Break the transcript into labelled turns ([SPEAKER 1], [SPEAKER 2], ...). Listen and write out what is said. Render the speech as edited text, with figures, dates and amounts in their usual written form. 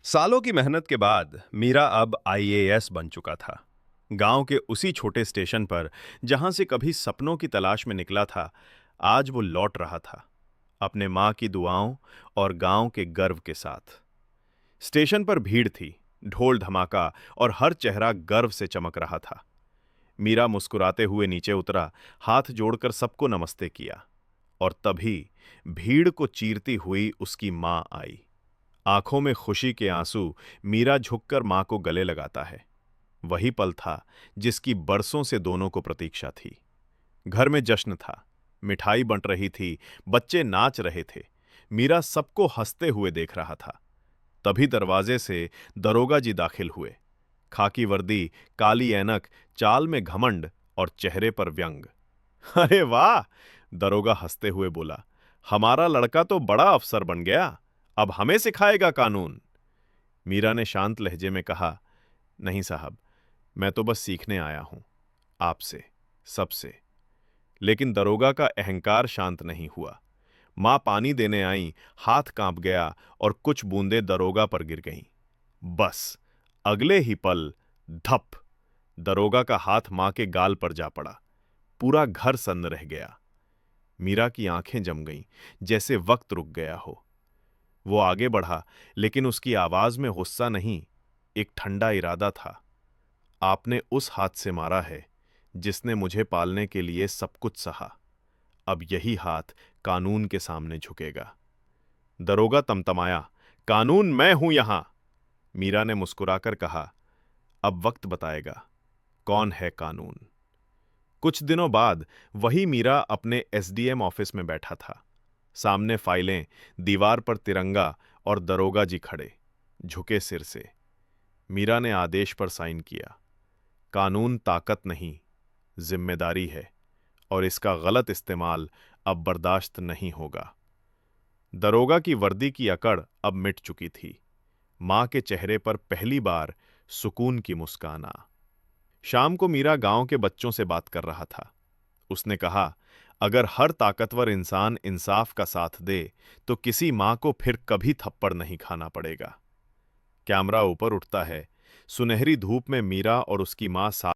[SPEAKER 1] सालों की मेहनत के बाद मीरा अब आईएएस बन चुका था। गांव के उसी छोटे स्टेशन पर जहां से कभी सपनों की तलाश में निकला था, आज वो लौट रहा था, अपने मां की दुआओं और गांव के गर्व के साथ। स्टेशन पर भीड़ थी, ढोल धमाका और हर चेहरा गर्व से चमक रहा था। मीरा मुस्कुराते हुए नीचे उतरा, हाथ जोड़कर सबको नमस्ते किया। और तभी भीड़ को चीरती हुई उसकी मां आई। आंखों में खुशी के आंसू। मीरा झुककर मां को गले लगाता है। वही पल था जिसकी बरसों से दोनों को प्रतीक्षा थी। घर में जश्न था, मिठाई बंट रही थी, बच्चे नाच रहे थे। मीरा सबको हंसते हुए देख रहा था। तभी दरवाजे से दरोगा जी दाखिल हुए। खाकी वर्दी, काली ऐनक, चाल में घमंड और चेहरे पर व्यंग। अरे वाह! दरोगा हंसते हुए बोला, हमारा लड़का तो बड़ा अफसर बन गया, अब हमें सिखाएगा कानून। मीरा ने शांत लहजे में कहा, नहीं साहब, मैं तो बस सीखने आया हूं, आपसे, सबसे। लेकिन दरोगा का अहंकार शांत नहीं हुआ। मां पानी देने आई, हाथ कांप गया और कुछ बूंदें दरोगा पर गिर गईं। बस अगले ही पल, धप! दरोगा का हाथ मां के गाल पर जा पड़ा। पूरा घर सन्न रह गया। मीरा की आंखें जम गईं, जैसे वक्त रुक गया हो। वो आगे बढ़ा, लेकिन उसकी आवाज में गुस्सा नहीं, एक ठंडा इरादा था। आपने उस हाथ से मारा है जिसने मुझे पालने के लिए सब कुछ सहा। अब यही हाथ कानून के सामने झुकेगा। दरोगा तमतमाया, कानून मैं हूं यहां। मीरा ने मुस्कुराकर कहा, अब वक्त बताएगा कौन है कानून। कुछ दिनों बाद वही मीरा अपने एसडीएम ऑफिस में बैठा था। सामने फाइलें, दीवार पर तिरंगा और दरोगा जी खड़े, झुके सिर से। मीरा ने आदेश पर साइन किया। कानून ताकत नहीं, जिम्मेदारी है, और इसका गलत इस्तेमाल अब बर्दाश्त नहीं होगा। दरोगा की वर्दी की अकड़ अब मिट चुकी थी। मां के चेहरे पर पहली बार सुकून की मुस्कान आ। शाम को मीरा गांव के बच्चों से बात कर रहा था। उसने कहा, अगर हर ताकतवर इंसान इंसाफ का साथ दे तो किसी मां को फिर कभी थप्पड़ नहीं खाना पड़ेगा। कैमरा ऊपर उठता है। सुनहरी धूप में मीरा और उसकी मां साथ